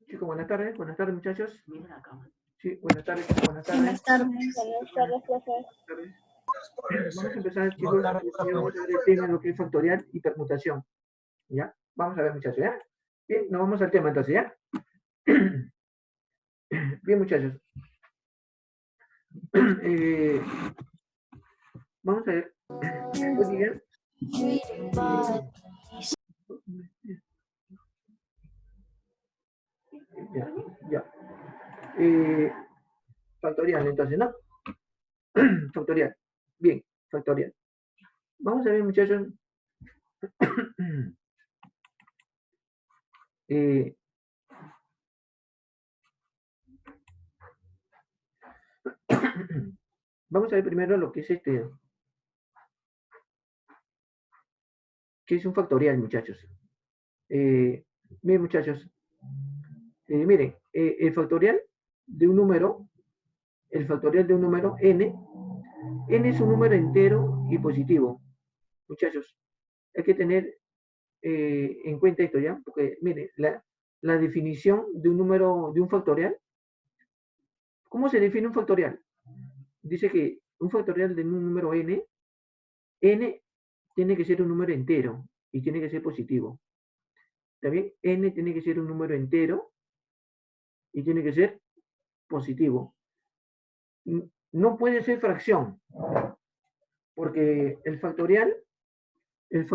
Chicos, buenas tardes muchachos. Sí, buenas tardes, buenas tardes. Buenas tardes. Buenas tardes, profe. Vamos a empezar, chicos, vamos a ver el tema de lo que es factorial y permutación. ¿Ya? Vamos a ver, muchachos, ¿ya? Bien, nos vamos al tema entonces, ¿ya? Bien, muchachos. Vamos a ver. Hoy día, ya. Factorial, entonces, ¿no? Factorial. Bien, factorial. Vamos a ver, muchachos. Vamos a ver primero lo que es que es un factorial, muchachos. Bien, muchachos. Miren, el factorial de un número n es un número entero y positivo. Muchachos, hay que tener en cuenta esto, ¿ya? Porque, miren, la definición de un número, de un factorial, ¿cómo se define un factorial? Dice que un factorial de un número n tiene que ser un número entero y tiene que ser positivo. ¿Está bien? N tiene que ser un número entero y tiene que ser positivo. No puede ser fracción, porque el factorial de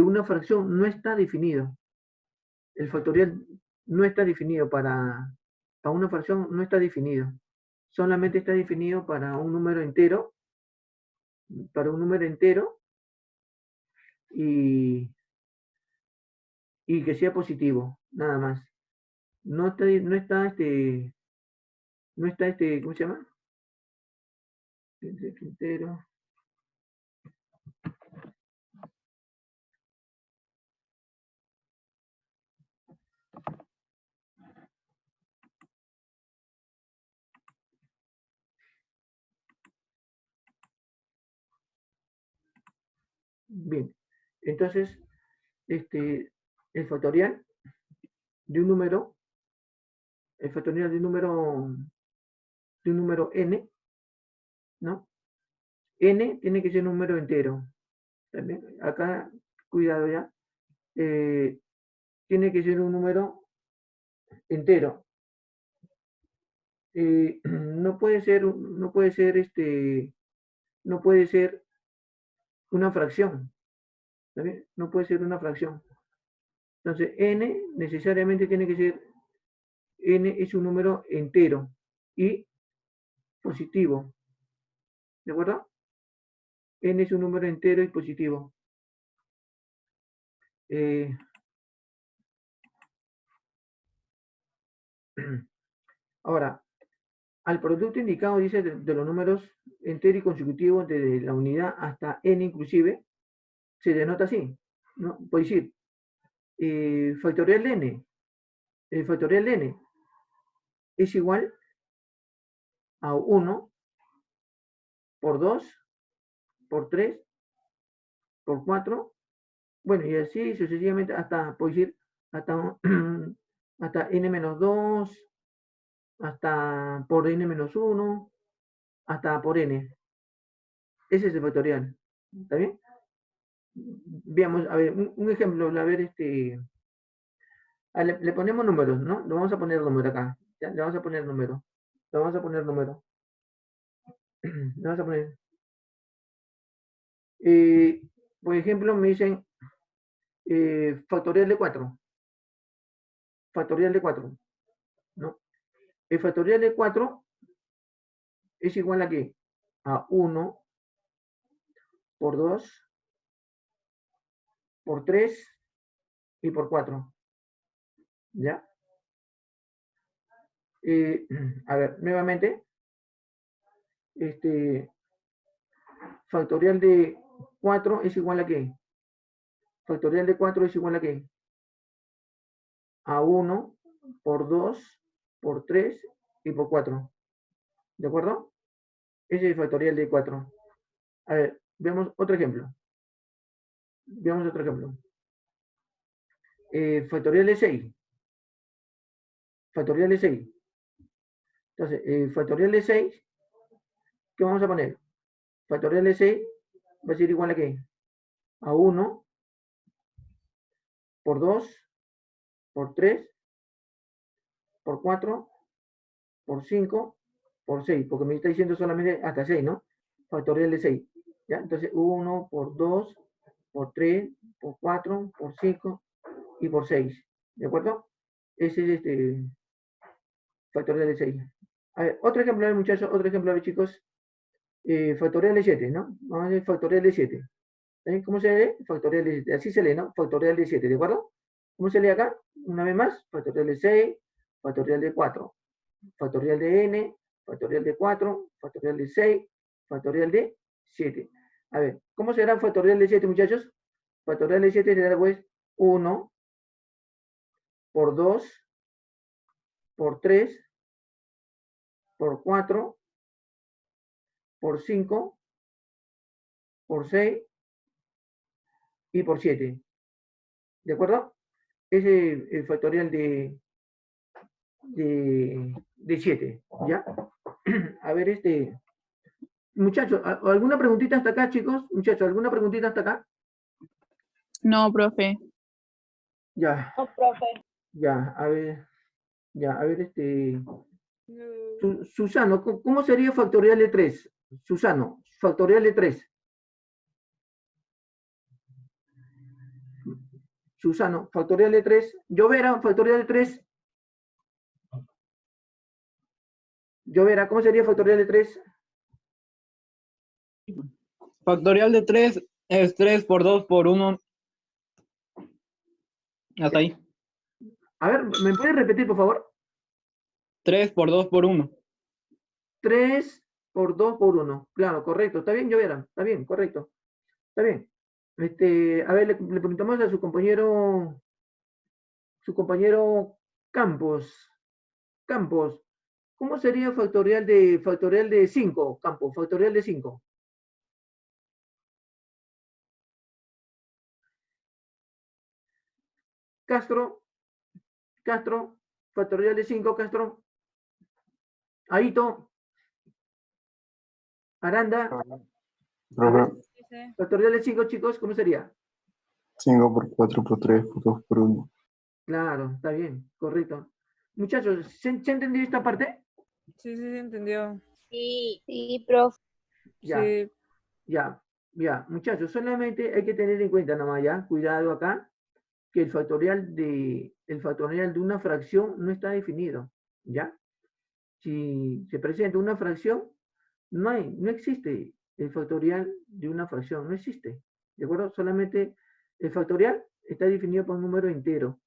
una fracción no está definido. El factorial no está definido para una fracción, no está definido. Solamente está definido para un número entero, y que sea positivo, nada más. No está, ¿cómo se llama? Entero. Bien, entonces, el factorial de un número, n, ¿no? N tiene que ser un número entero. También, acá, cuidado ya, tiene que ser un número entero. No puede ser una fracción. ¿También? No puede ser una fracción. Entonces, n necesariamente tiene que ser, n es un número entero y positivo. ¿De acuerdo? N es un número entero y positivo. Ahora, al producto indicado, dice, de los números enteros y consecutivos desde la unidad hasta n inclusive, se denota así, ¿no? Puede decir, factorial de n, el factorial de n es igual a 1 por 2 por 3 por 4, bueno, y así sucesivamente hasta, puedo decir, hasta, hasta n menos 2, hasta por n menos 1, hasta por n. Ese es el factorial. ¿Está bien? Veamos, a ver, un ejemplo, a ver, le ponemos números, ¿no? Le vamos a poner número acá. ¿Ya? Le vamos a poner número. Le vamos a poner número. Le vamos a poner. Por ejemplo, me dicen factorial de 4. Factorial de 4. ¿No? El factorial de 4 es igual a ¿qué? A 1 por 2 por 3 y por 4. ¿Ya? A ver, nuevamente, factorial de 4 es igual a ¿qué? Factorial de 4 es igual a ¿qué? A 1 por 2 por 3 y por 4. ¿De acuerdo? Ese es el factorial de 4. A ver, veamos otro ejemplo. Veamos otro ejemplo. Factorial de 6. Factorial de 6. Entonces, factorial de 6, ¿qué vamos a poner? Factorial de 6 va a ser igual a ¿qué? A 1 por 2 por 3 por 4 por 5 por 6, porque me está diciendo solamente hasta 6, ¿no? Factorial de 6. ¿Ya? Entonces, 1 por 2 por 3 por 4 por 5 y por 6. ¿De acuerdo? Ese es factorial de 6. A ver, otro ejemplo, muchachos, otro ejemplo, chicos. Factorial de 7, ¿no? Vamos a ver factorial de 7. ¿Cómo se lee? Factorial de 7. Así se lee, ¿no? Factorial de 7, ¿de acuerdo? ¿Cómo se lee acá? Una vez más, factorial de 6, factorial de 4, factorial de n, factorial de 4, factorial de 6, factorial de 7. A ver, ¿cómo será factorial de 7, muchachos? Factorial de 7 será pues 1 por 2 por 3 por 4 por 5 por 6 y por 7. ¿De acuerdo? Ese es el factorial de 7, ¿ya? A ver, muchachos, ¿alguna preguntita hasta acá, chicos? Muchachos, ¿alguna preguntita hasta acá? No, profe. Ya, No, profe. ya, a ver, Susano, ¿cómo sería factorial de 3? Susano, factorial de 3. Susano, factorial de 3. Llovera, factorial de 3. Llovera, ¿cómo sería factorial de 3? Factorial de 3 es 3 por 2 por 1. Hasta ahí. A ver, ¿me puedes repetir, por favor? 3 por 2 por 1. 3 por 2 por 1. Claro, correcto. ¿Está bien, Llovera? Está bien, correcto. Está bien. A ver, le preguntamos a su compañero Campos. Campos, ¿cómo sería factorial de 5? Campos, factorial de 5. Castro, factorial de 5, Castro. Aito, Aranda, Profe, factorial de 5, chicos, ¿cómo sería? 5 por 4 por 3 por 2 por 1. Claro, está bien, correcto. Muchachos, ¿se entendió esta parte? Sí, entendió. Sí, profe. Ya, Sí. ya. Muchachos, solamente hay que tener en cuenta nada más ya, cuidado acá, que el factorial de una fracción no está definido, ¿ya? Si se presenta una fracción, no existe el factorial de una fracción, no existe, ¿de acuerdo? Solamente el factorial está definido por un número entero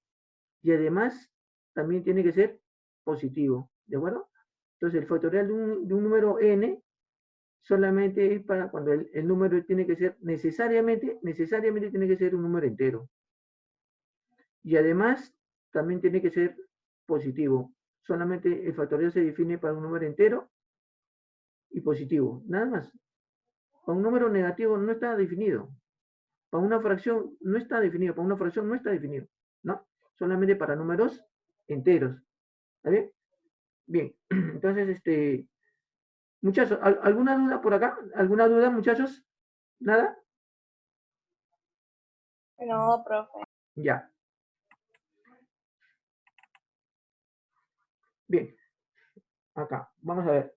y además también tiene que ser positivo, ¿de acuerdo? Entonces, el factorial de un número n solamente es para cuando el número tiene que ser necesariamente tiene que ser un número entero. Y además, también tiene que ser positivo. Solamente el factorial se define para un número entero y positivo. Nada más. Para un número negativo no está definido. Para una fracción no está definido. Para una fracción no está definido. ¿No? Solamente para números enteros. ¿Está bien? Bien. Entonces, muchachos, ¿alguna duda por acá? ¿Alguna duda, muchachos? ¿Nada? No, profe. Ya. Bien. Acá. Vamos a ver.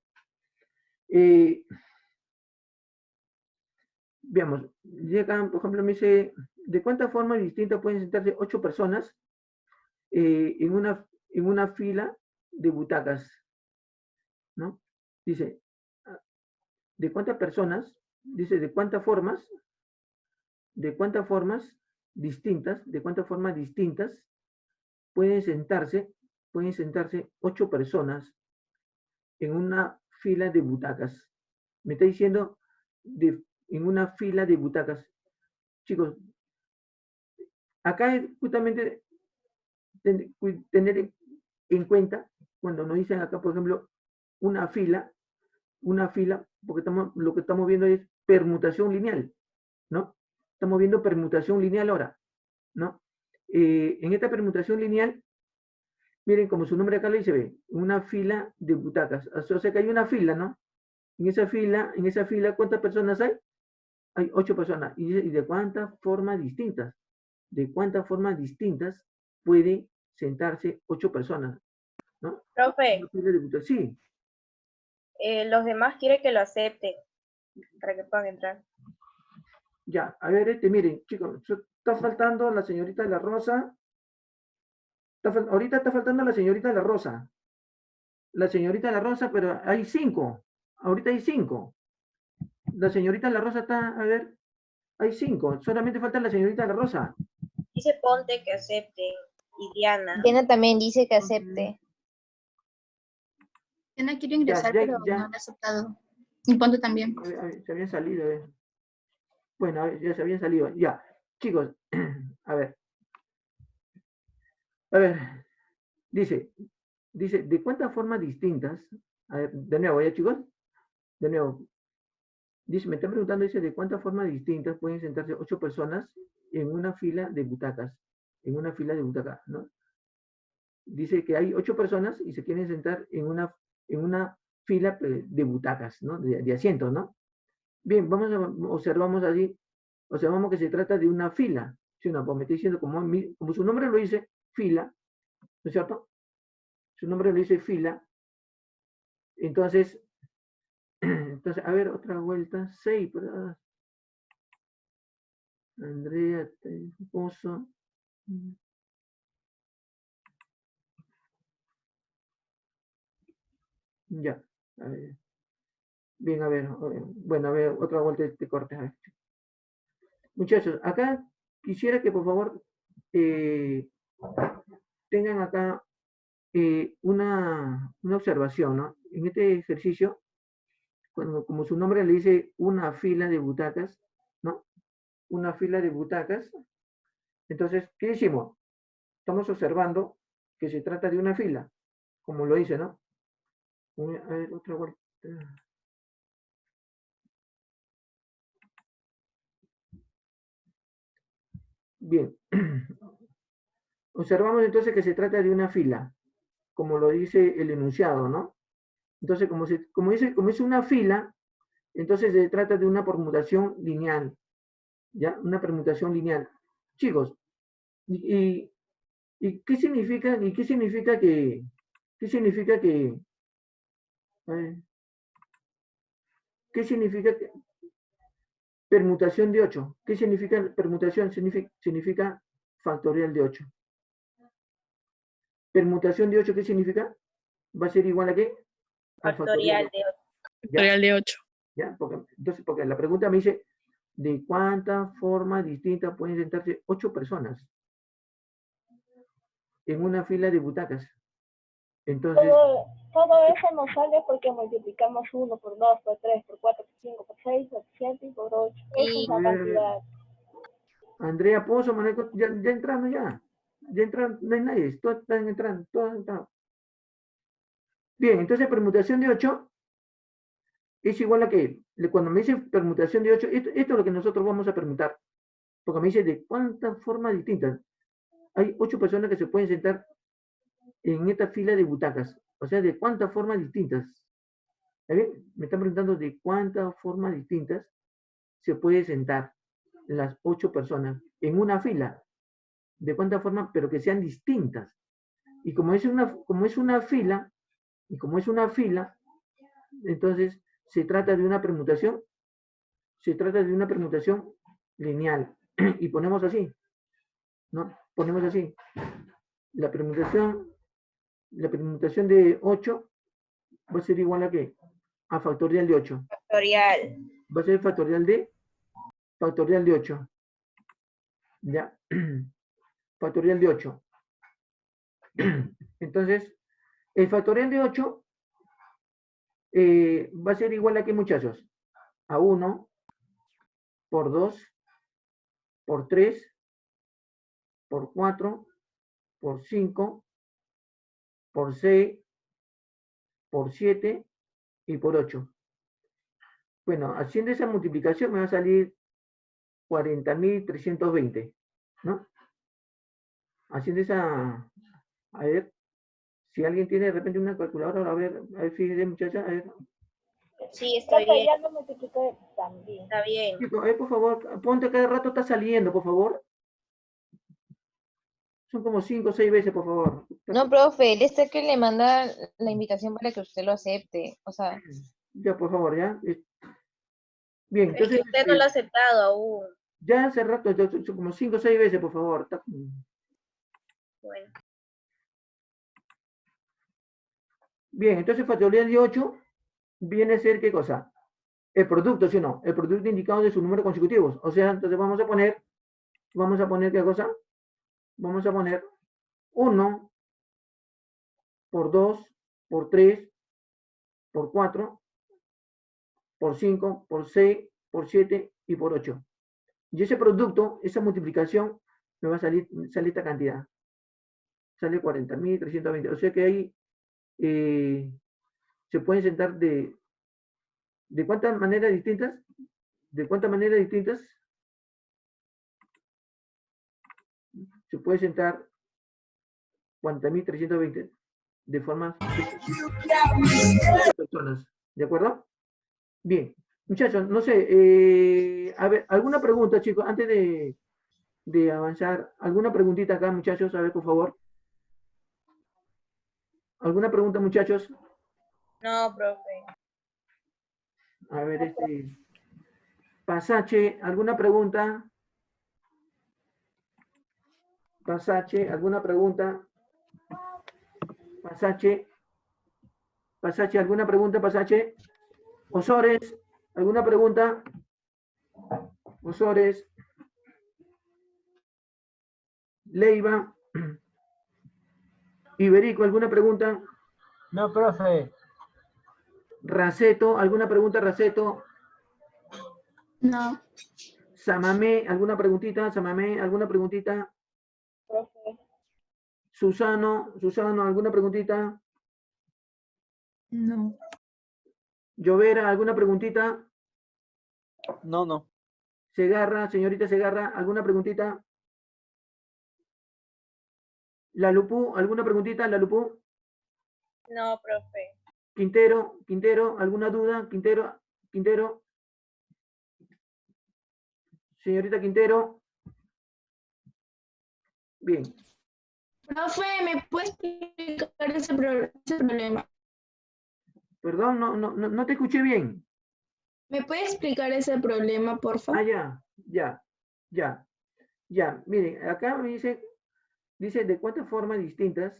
Veamos. Y acá, por ejemplo, me dice, ¿de cuántas formas distintas pueden sentarse 8 personas en una fila de butacas? ¿No? Dice, ¿de cuántas personas? Dice, ¿de cuántas formas distintas pueden sentarse 8 personas en una fila de butacas? Me está diciendo en una fila de butacas. Chicos, acá es justamente tener en cuenta cuando nos dicen acá, por ejemplo, una fila, porque lo que estamos viendo es permutación lineal, ¿no? Estamos viendo permutación lineal ahora, ¿no? En esta permutación lineal, miren, como su nombre acá lo dice, ve, una fila de butacas. O sea que hay una fila, ¿no? En esa fila, ¿cuántas personas hay? Hay 8 personas. ¿Y de cuántas formas distintas? ¿De cuántas formas distintas puede sentarse 8 personas? ¿No? Profe, Sí, los demás quieren que lo acepten para que puedan entrar. ya. A ver, miren, chicos, está faltando la señorita de la Rosa. Ahorita está faltando la señorita de la Rosa. La señorita de la Rosa, pero hay 5. Ahorita hay 5. La señorita de la Rosa está, a ver, hay 5. Solamente falta la señorita de la Rosa. Dice Ponte que acepten. Y Diana. Diana también dice que acepte. Diana quiere ingresar, Ya, pero ya. no lo ha aceptado. Y Ponte también. A ver, se habían salido, Bueno, a ver, ya se habían salido. Ya, chicos, a ver. A ver, dice, ¿de cuántas formas distintas? A ver, de nuevo, ¿ya, chicos? De nuevo. Dice, me están preguntando, dice, ¿de cuántas formas distintas pueden sentarse 8 personas en una fila de butacas? En una fila de butacas, ¿no? Dice que hay 8 personas y se quieren sentar en una fila de butacas, ¿no? De asientos, ¿no? Bien, observamos que se trata de una fila. ¿Sí o no? Pues me está diciendo, como su nombre lo dice, fila, ¿no es cierto? Su nombre lo dice fila. Entonces, a ver, otra vuelta. 6, ¿verdad? Andrea, esposo. Ya. A ver. Bien, a ver. Bueno, a ver, otra vuelta de corte. A ver. Muchachos, acá quisiera que por favor tengan acá una observación, ¿no? En este ejercicio, como su nombre le dice, una fila de butacas, ¿no? Una fila de butacas. Entonces, ¿qué decimos? Estamos observando que se trata de una fila, como lo dice, ¿no? A ver, otra vuelta. Bien. Observamos entonces que se trata de una fila, como lo dice el enunciado, ¿no? Entonces, como es una fila, entonces se trata de una permutación lineal, ¿ya? Una permutación lineal. Chicos, ¿y qué significa que permutación de 8? ¿Qué significa permutación? Significa factorial de 8. ¿Permutación de 8 qué significa? ¿Va a ser igual a qué? Factorial de 8. Factorial de 8. ¿Ya? Porque la pregunta me dice, ¿de cuántas formas distintas pueden sentarse 8 personas en una fila de butacas? Entonces, Todo eso nos sale porque multiplicamos 1 por 2, por 3, por 4, por 5, por 6, por 7 y por 8. Esa es la cantidad. Andrea Pozo, Maneco, ya entrando ya. Ya entrando, no hay nadie, todos están entrando, todos han entrado. Bien, entonces permutación de 8 es igual a que, cuando me dice permutación de 8, esto es lo que nosotros vamos a permutar. Porque me dice de cuántas formas distintas. Hay 8 personas que se pueden sentar en esta fila de butacas. O sea, de cuántas formas distintas. ¿Está bien? Me están preguntando de cuántas formas distintas se puede sentar las 8 personas en una fila. De cuántas formas, pero que sean distintas. Y como es una fila, entonces se trata de una permutación lineal. Y ponemos así, ¿no? Ponemos así. La permutación de 8 va a ser igual a ¿qué? A factorial de 8. Factorial. Va a ser factorial de 8. ¿Ya? Factorial de 8. Entonces, el factorial de 8 va a ser igual a ¿qué, muchachos? A 1 por 2 por 3 por 4 por 5 por 6 por 7 y por 8. Bueno, haciendo esa multiplicación me va a salir 40.320, ¿no? Haciendo esa, a ver, si alguien tiene de repente una calculadora, a ver, fíjense, muchachas, a ver. Sí, está bien. Ya lo multipliqué también. Está bien. Sí, a ver, por favor, ponte cada rato está saliendo, por favor. Son como 5 o 6 veces, por favor. No, profe, él está que le manda la invitación para que usted lo acepte. O sea, Ya, por favor, ya. Bien, Es que entonces, usted no lo ha aceptado aún. ya hace rato, son como 5 o 6 veces, por favor. Bueno, Bien, entonces factorial de 8 viene a ser, ¿qué cosa? El producto, ¿sí o no? El producto indicado de sus números consecutivos. O sea, entonces vamos a poner, ¿qué cosa? Vamos a poner 1 por 2, por 3, por 4, por 5, por 6, por 7 y por 8. Y ese producto, esa multiplicación, me va a salir esta cantidad. Sale 40.320. O sea que ahí se pueden sentar ¿de cuántas maneras distintas? ¿De cuántas maneras distintas? Se puede sentar 40.320 de formas personas. ¿De acuerdo? Bien. Muchachos, no sé, a ver, ¿alguna pregunta, chicos? Antes de avanzar, ¿alguna preguntita acá, muchachos? A ver, por favor. ¿Alguna pregunta, muchachos? no, profe. A ver, Pasache, ¿alguna pregunta? Pasache, ¿alguna pregunta? Pasache, ¿alguna pregunta, Pasache? Osores, ¿alguna pregunta? Osores. Leiva. Iberico, ¿alguna pregunta? No, profe. Raceto, ¿alguna pregunta, Raceto? No. Samamé, ¿alguna preguntita? Samamé, ¿alguna preguntita? Profe. Susano, ¿alguna preguntita? No. Llovera, ¿alguna preguntita? No. Segarra, señorita Segarra, ¿alguna preguntita? La Lupú, ¿alguna preguntita? La Lupú. No, profe. Quintero, ¿alguna duda? Quintero. Señorita Quintero. Bien. Profe, ¿me puede explicar ese problema? Perdón, no te escuché bien. ¿Me puede explicar ese problema, por favor? Ya. Miren, acá me dice de cuántas formas distintas,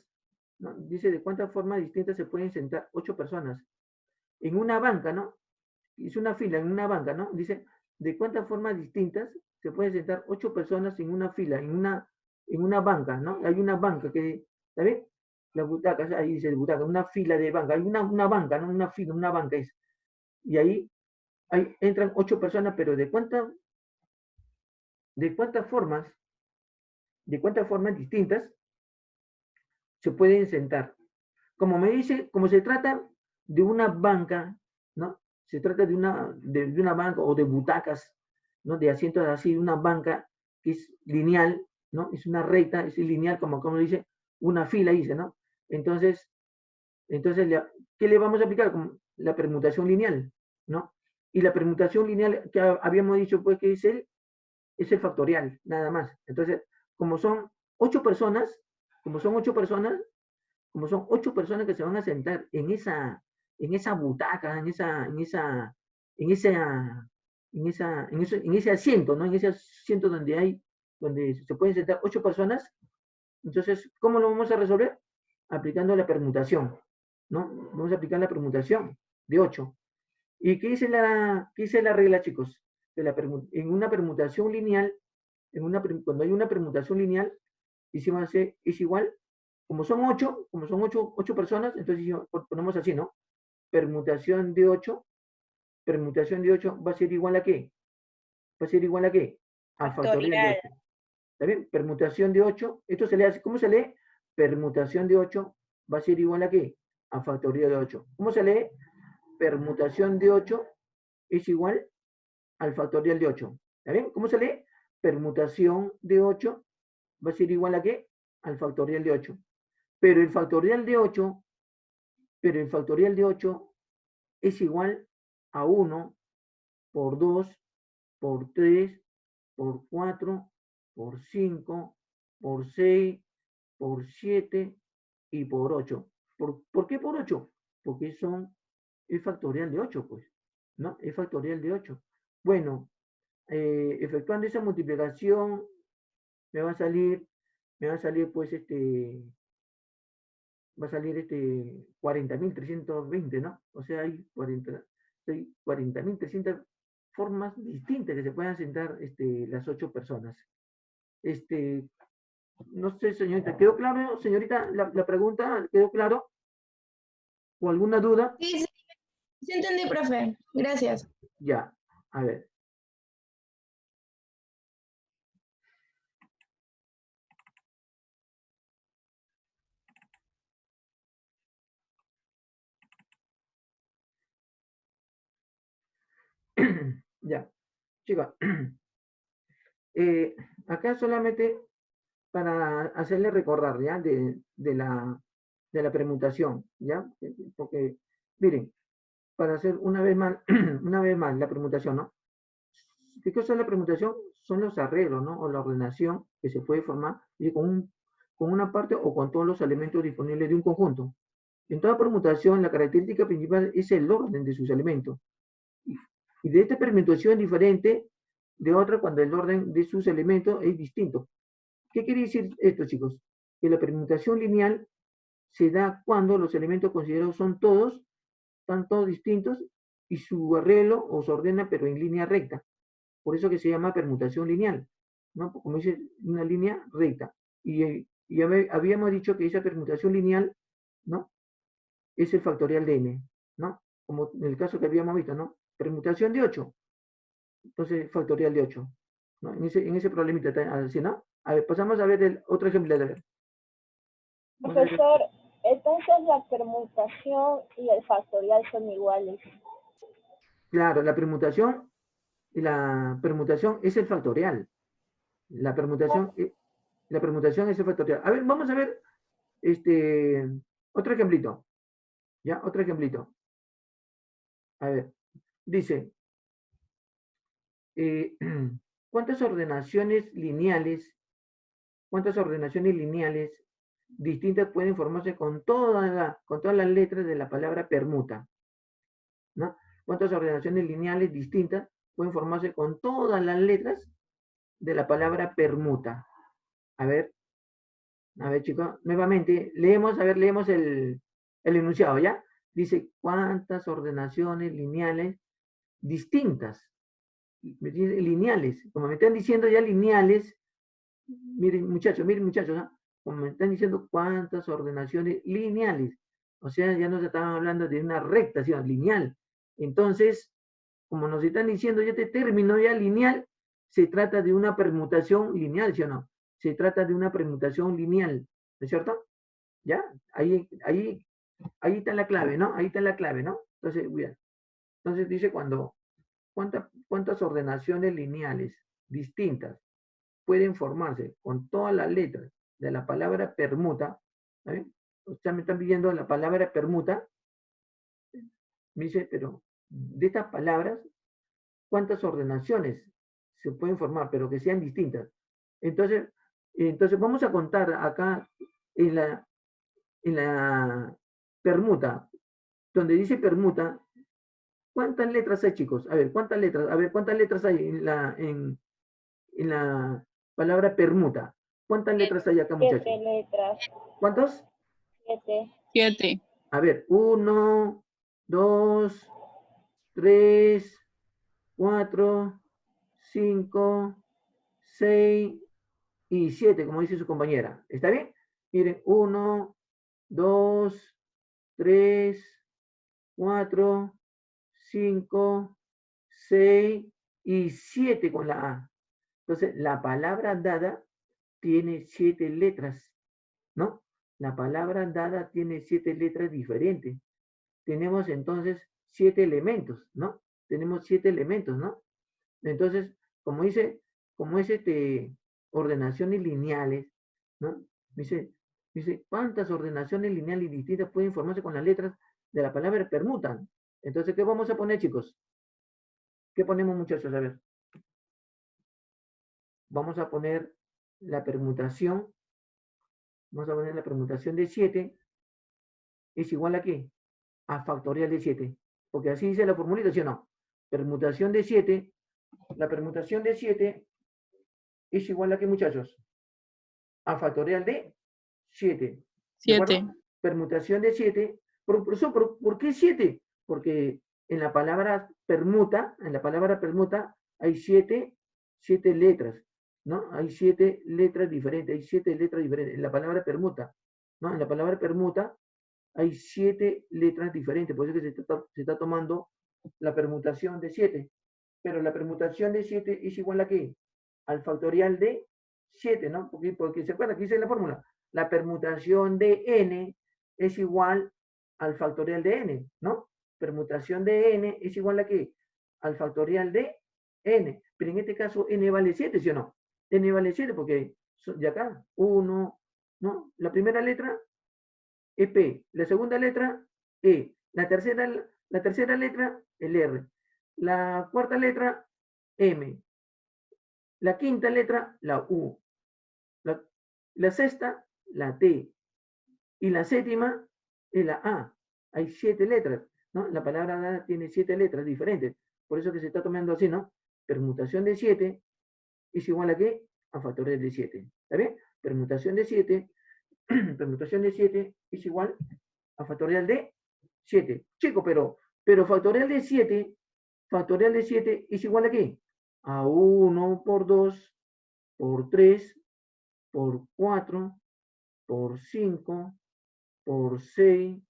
¿no? Dice de cuántas formas distintas se pueden sentar 8 personas en una banca, ¿no? Es una fila en una banca, ¿no? Dice de cuántas formas distintas se pueden sentar 8 personas en una fila, en una banca, ¿no? Hay una banca que, ¿está bien? las butacas, ahí dice butaca, una fila de banca, hay una banca, ¿no? Una fila, una banca es. Y ahí entran 8 personas, pero ¿de cuántas formas distintas se pueden sentar? Como me dice, como se trata de una banca, ¿no? Se trata de una banca o de butacas, ¿no? De asientos así, una banca que es lineal, ¿no? Es una recta, es lineal, como dice, una fila, dice, ¿no? Entonces, ¿qué le vamos a aplicar? Como la permutación lineal, ¿no? Y la permutación lineal que habíamos dicho, pues, que es el factorial, nada más. Entonces, como son 8 personas, que se van a sentar en esa butaca, en ese asiento, ¿no? En ese asiento donde se pueden sentar 8 personas. Entonces, ¿cómo lo vamos a resolver? Aplicando la permutación, ¿no? Vamos a aplicar la permutación de 8. ¿Y qué dice la regla, chicos? En una permutación lineal, cuando hay una permutación lineal, hicimos hacer, es igual, como son 8 personas, entonces ponemos así, ¿no? Permutación de 8 va a ser igual a ¿qué? Va a ser igual a ¿qué? Al factorial de 8. ¿Está bien? Permutación de 8, esto se lee así, ¿cómo se lee? Permutación de 8 va a ser igual a ¿qué? A factorial de 8. ¿Cómo se lee? Permutación de 8 es igual al factorial de 8. ¿Está bien? ¿Cómo se lee? Permutación de 8 va a ser igual a ¿qué? Al factorial de 8. Pero el factorial de 8 es igual a 1 por 2, por 3, por 4, por 5, por 6, por 7 y por 8. ¿Por qué por 8? Porque es factorial de 8, pues, ¿no? Es factorial de 8. Bueno, efectuando esa multiplicación, me va a salir, pues, va a salir 40.320, ¿no? O sea, hay 40.300 formas distintas que se puedan sentar las 8 personas. No sé, señorita, ¿quedó claro, señorita, la pregunta? ¿Quedó claro? ¿O alguna duda? Sí, sí entendí, profe. Gracias. Ya, a ver. Ya, chicos. Acá solamente para hacerle recordar, ¿ya? De la permutación, ¿ya? Porque, miren, para hacer una vez más la permutación, ¿no? ¿Qué cosa es la permutación? Son los arreglos, ¿no? O la ordenación que se puede formar con una parte o con todos los elementos disponibles de un conjunto. En toda permutación, la característica principal es el orden de sus elementos. Y de esta permutación es diferente de otra cuando el orden de sus elementos es distinto. ¿Qué quiere decir esto, chicos? Que la permutación lineal se da cuando los elementos considerados están todos distintos y su arreglo o se ordena pero en línea recta. Por eso que se llama permutación lineal, ¿no? Como dice, una línea recta. Y habíamos dicho que esa permutación lineal, ¿no? Es el factorial de n, ¿no? Como en el caso que habíamos visto, ¿no? Permutación de 8. Entonces, factorial de 8. ¿No? En ese problemita, así, ¿no? A ver, pasamos a ver otro ejemplo. De ver. Profesor, entonces la permutación y el factorial son iguales. Claro, la permutación es el factorial. La permutación es el factorial. A ver, vamos a ver otro ejemplito. ¿Ya? Otro ejemplito. A ver, dice, ¿cuántas ordenaciones lineales distintas pueden formarse con todas las letras de la palabra permuta? ¿No? ¿Cuántas ordenaciones lineales distintas pueden formarse con todas las letras de la palabra permuta? A ver, chicos, nuevamente, leemos el enunciado, ¿ya? Dice, ¿cuántas ordenaciones lineales distintas? Lineales, como me están diciendo ya lineales, miren muchachos, ¿no? como me están diciendo, cuántas ordenaciones lineales. O sea, ya nos estaban hablando de una recta, ¿sí? Lineal. Entonces, como nos están diciendo, ya este término ya lineal, se trata de una permutación lineal, ¿sí o no? Se trata de una permutación lineal, ¿no es cierto? ¿Ya? Ahí está la clave, ¿no? Ahí está la clave, ¿no? Entonces, bien. Entonces dice cuántas ordenaciones lineales distintas pueden formarse con todas las letras de la palabra permuta. ¿Saben? Ustedes me están pidiendo la palabra permuta. Me dice, pero de estas palabras, ¿cuántas ordenaciones se pueden formar, pero que sean distintas? Entonces vamos a contar acá en la permuta, donde dice permuta, ¿cuántas letras hay, chicos? A ver, ¿cuántas letras? A ver, ¿cuántas letras hay en la palabra permuta? ¿Cuántas letras hay acá, muchachos? 7 letras. ¿Cuántos? 7. 7. A ver, 1, 2, 3, 4, 5, 6 y 7, como dice su compañera. ¿Está bien? Miren, 1, 2, 3, 4, 5, 6 y 7 con la A. Entonces, la palabra dada tiene 7 letras, ¿no? La palabra dada tiene 7 letras diferentes. Tenemos entonces 7 elementos, ¿no? Tenemos 7 elementos, ¿no? Entonces, como es ordenaciones lineales, ¿no? Dice, ¿cuántas ordenaciones lineales distintas pueden formarse con las letras de la palabra permuta? Entonces, ¿qué vamos a poner, chicos? ¿Qué ponemos, muchachos? A ver. Vamos a poner la permutación. Vamos a poner la permutación de 7 es igual a ¿qué? A factorial de 7. Porque así dice la formulita, ¿sí o no? Permutación de 7. La permutación de 7 es igual a ¿qué, muchachos? A factorial de 7. 7. Permutación de 7. ¿Por qué 7? Porque en la palabra permuta hay 7 letras, ¿no? Hay 7 letras diferentes, en la palabra permuta, ¿no? En la palabra permuta hay 7 letras diferentes, por eso que se está tomando la permutación de 7. Pero la permutación de 7 es igual a ¿qué? Al factorial de 7, ¿no? Porque se acuerda que dice la fórmula, la permutación de n es igual al factorial de n, ¿no? Permutación de n es igual a ¿qué? Al factorial de n. Pero en este caso n vale 7, ¿sí o no? N vale 7 porque de acá, 1, ¿no? La primera letra es P, la segunda letra E, la tercera letra el R, la cuarta letra M, la quinta letra la U, la sexta la T y la séptima es la A. Hay 7 letras, ¿no? La palabra dada tiene 7 letras diferentes, por eso que se está tomando así, ¿no? Permutación de 7 es igual a ¿qué? A factorial de 7, ¿está bien? Permutación de 7 es igual a factorial de 7. Chico, pero factorial de 7 es igual a ¿qué? A 1 por 2, por 3, por 4, por 5, por 6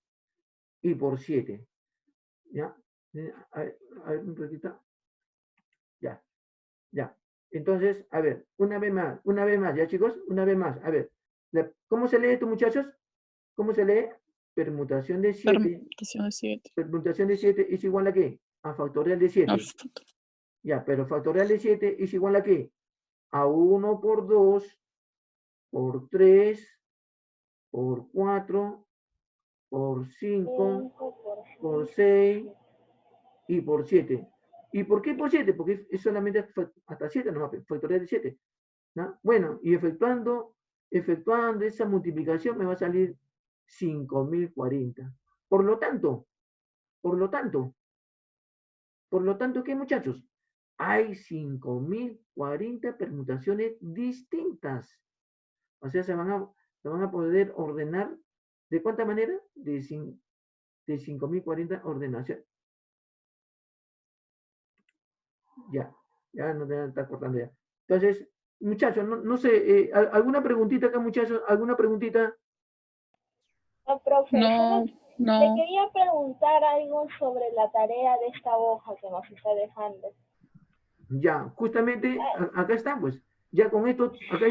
y por 7. ¿Ya? A ver, un poquito. Ya. Entonces, a ver, una vez más, ¿ya, chicos? Una vez más, a ver. ¿Cómo se lee esto, muchachos? ¿Cómo se lee? Permutación de 7. Permutación de 7. Permutación de 7 es igual a ¿qué? A factorial de 7. Ya, pero factorial de 7 es igual a ¿qué? A 1 por 2, por 3, por 4, por 5, por 6 y por 7. ¿Y por qué por 7? Porque es solamente hasta 7, no, factorial de 7. ¿No? Bueno, y efectuando esa multiplicación me va a salir 5040. Por lo tanto, ¿qué, muchachos? Hay 5040 permutaciones distintas. O sea, se van a poder ordenar, ¿de cuánta manera? De 5040 ordenaciones. Ya no te está cortando ya. Entonces, muchachos, no sé, ¿alguna preguntita acá, muchachos? ¿Alguna preguntita? No, profe, No, le no. quería preguntar algo sobre la tarea de esta hoja que nos está dejando. Ya, justamente acá está, pues. Ya con esto, acá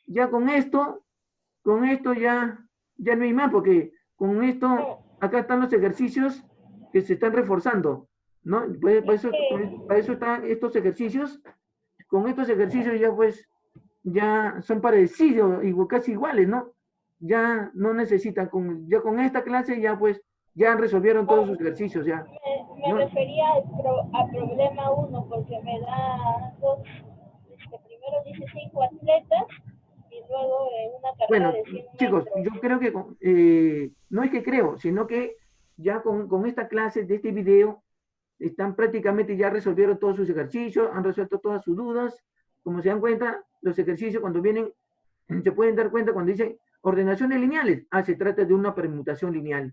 ya con esto ya no hay más, porque con esto, acá están los ejercicios que se están reforzando, ¿no? Pues, para eso están estos ejercicios. Con estos ejercicios ya pues, ya son parecidos, casi iguales, ¿no? Ya no necesitan, ya con esta clase ya pues, ya resolvieron todos sus ejercicios, ya. Me ¿no? refería al problema 1 porque me da primero dice 5 atletas y luego una carrera Bueno, de 100 chicos, metros. yo creo que, no es que creo, sino que ya con esta clase de este video, están prácticamente ya resolvieron todos sus ejercicios, han resuelto todas sus dudas. Como se dan cuenta, los ejercicios cuando vienen, se pueden dar cuenta cuando dicen ordenaciones lineales. Se trata de una permutación lineal.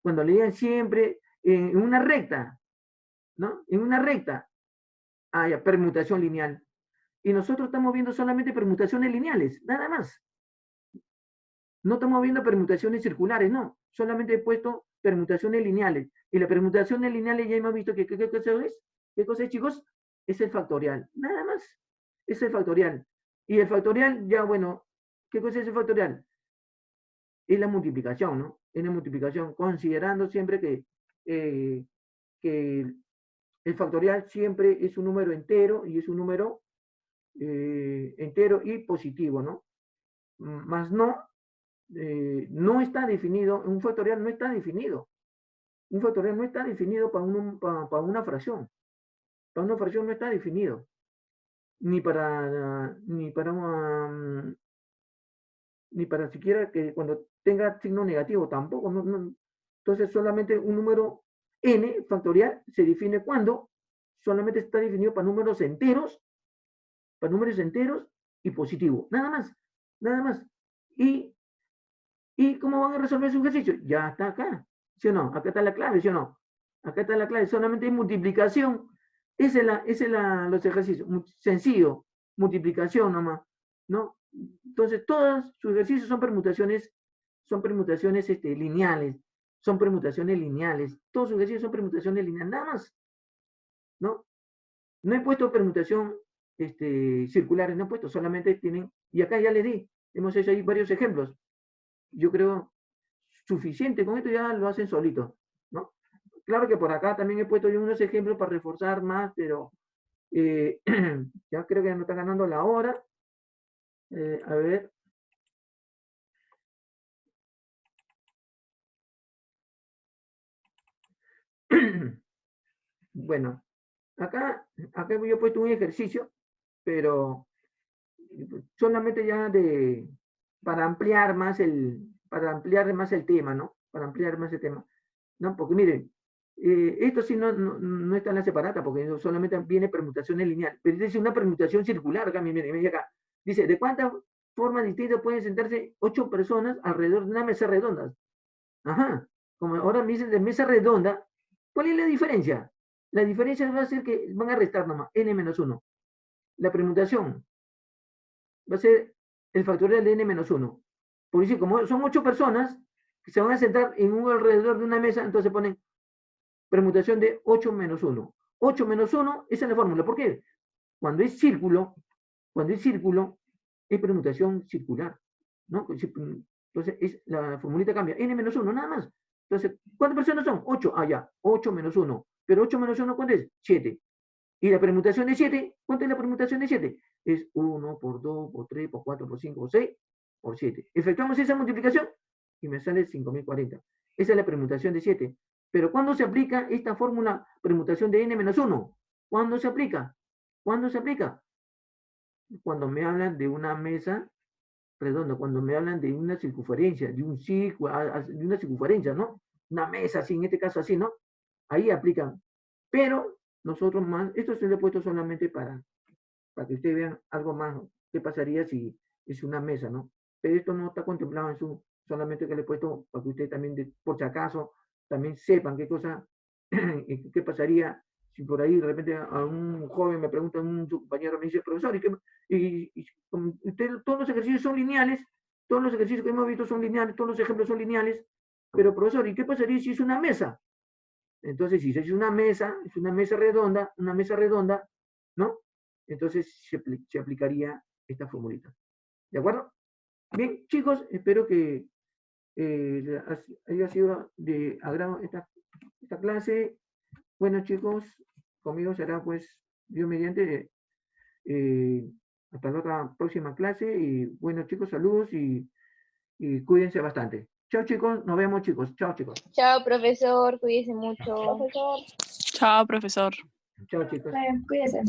Cuando leían siempre en una recta, ¿no? En una recta, ya, permutación lineal. Y nosotros estamos viendo solamente permutaciones lineales, nada más. No estamos viendo permutaciones circulares, no. Solamente he puesto permutaciones lineales. Y las permutaciones lineales ya hemos visto que ¿qué cosa es? ¿Qué cosa es, chicos? Es el factorial. Nada más. Es el factorial. Y el factorial, ya bueno, ¿qué cosa es el factorial? Es la multiplicación, ¿no? Es la multiplicación, considerando siempre que el factorial siempre es un número entero y es un número entero y positivo, ¿no? Más no está definido, un factorial no está definido. Un factorial no está definido para una fracción. Para una fracción no está definido. Ni para siquiera que cuando tenga signo negativo tampoco. No. Entonces solamente un número n factorial se define cuando solamente está definido para números enteros y positivo. Nada más. Nada más. ¿Y cómo van a resolver su ejercicio? Ya está acá, ¿sí o no? Acá está la clave, ¿sí o no? Acá está la clave, solamente hay multiplicación. Esa es los ejercicios, sencillo, multiplicación nomás, ¿no? Entonces, todos sus ejercicios son permutaciones lineales, son permutaciones lineales. Todos sus ejercicios son permutaciones lineales, nada más, ¿no? No he puesto permutación circulares, no he puesto, solamente tienen, y acá ya les di, hemos hecho ahí varios ejemplos. Yo creo suficiente, con esto ya lo hacen solito, ¿no? Claro que por acá también he puesto yo unos ejemplos para reforzar más, pero ya creo que ya no está ganando la hora. A ver. Bueno, acá yo he puesto un ejercicio, pero solamente ya para ampliar más el tema, ¿no? Para ampliar más el tema, ¿no? Porque miren, esto sí no está en la separata, porque solamente viene permutaciones lineales, pero es una permutación circular, acá, miren acá. Dice, ¿de cuántas formas distintas pueden sentarse 8 personas alrededor de una mesa redonda? Ajá, como ahora me dicen de mesa redonda, ¿cuál es la diferencia? La diferencia va a ser que van a restar nomás, n-1. La permutación va a ser el factorial de n-1. Por decir, como son 8 personas que se van a sentar en un alrededor de una mesa, entonces ponen permutación de 8 menos 1. 8 menos 1, esa es la fórmula. ¿Por qué? Cuando es círculo, es permutación circular, ¿no? Entonces, la formulita cambia. n-1, nada más. Entonces, ¿cuántas personas son? 8. Ya. 8 menos 1. Pero 8 menos 1, ¿cuánto es? 7. Y la permutación de 7, ¿cuánto es la permutación de 7? Es 1 por 2, por 3, por 4, por 5, por 6, por 7. Efectuamos esa multiplicación y me sale 5040. Esa es la permutación de 7. Pero ¿cuándo se aplica esta fórmula permutación de n-1? ¿Cuándo se aplica? ¿Cuándo se aplica? Cuando me hablan de una mesa redonda, cuando me hablan de una circunferencia, de una circunferencia, ¿no? Una mesa así, en este caso así, ¿no? Ahí aplican. Pero nosotros más, esto se lo he puesto solamente para que ustedes vean algo más, qué pasaría si es una mesa, ¿no? Pero esto no está contemplado en solamente que le he puesto para que ustedes también, por si acaso, también sepan qué cosa, qué pasaría si por ahí de repente a un joven me pregunta, su compañero me dice, profesor, todos los ejercicios son lineales, todos los ejercicios que hemos visto son lineales, todos los ejemplos son lineales, pero profesor, ¿y qué pasaría si es una mesa? Entonces, si es una mesa redonda, ¿no? Entonces se aplicaría esta formulita. ¿De acuerdo? Bien, chicos, espero que haya sido de agrado esta clase. Bueno, chicos, conmigo será, pues, Dios mediante, hasta la otra próxima clase. Y bueno, chicos, saludos y cuídense bastante. Chao, chicos, nos vemos, chicos. Chao, chicos. Chao, profesor, cuídese mucho. Profesor. Chao, profesor. Chao, chicos. Cuídese.